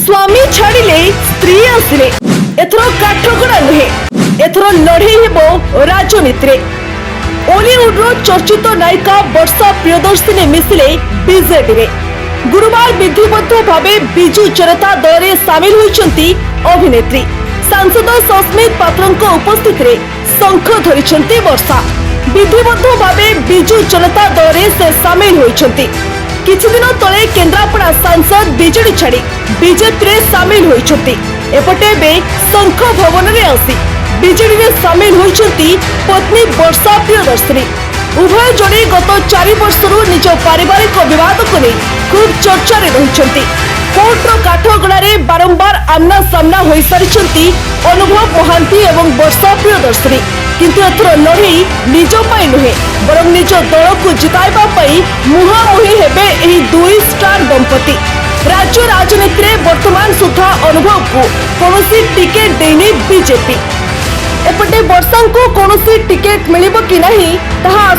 स्वामी छाड़िले स्त्री आसिले एथर काठगड़ा नुहे एथर लड़े हेबो राजनीति रे। ओलीवुड रो चर्चित नायिका वर्षा प्रियदर्शिनी मिसिले बीजेडी रे। गुरुवार विधिबद्ध भावे बिजू जनता दल रे सामिल होइछंती अभिनेत्री। सांसद सस्मित पात्रଙ୍କ उपस्थित रे शंख धरिछंती वर्षा। विधिबद्ध भावे बिजू जनता दल रे से सामिल होइछंती। किछि दिन तले केन्द्रापड़ा सांसद बीजेडी छाड़ी बीजेपी रे सामिल होइछंती। एपटे बे शंख भवन रे आसी बीजेडी रे सामिल होइछंती पत्नी वर्षा प्रियदर्शिनी। उभय जड़े गत 4 वर्षरू निज पारिवारिक विवाद को नहीं खूब चर्चा रे रहिछंती। कोर्टर काठगड़ा रे बारंबार आमना सामना होई सारिछंती अनुभव महांती एवं वर्षा प्रियदर्शिनी। किंतु एथर लड़ई निज पाई नुहे बरं निज दल को जिताइबा पाई मुहांमुही हेबे एही दुई स्टार दंपति। राज्य राजनीति रे वर्तमान सुधा अनुभव को कौनसी टिकेट देनी बीजेपी। एपटे वर्षा को कौनसी टिकेट मिलिबो कि नहीं ताहा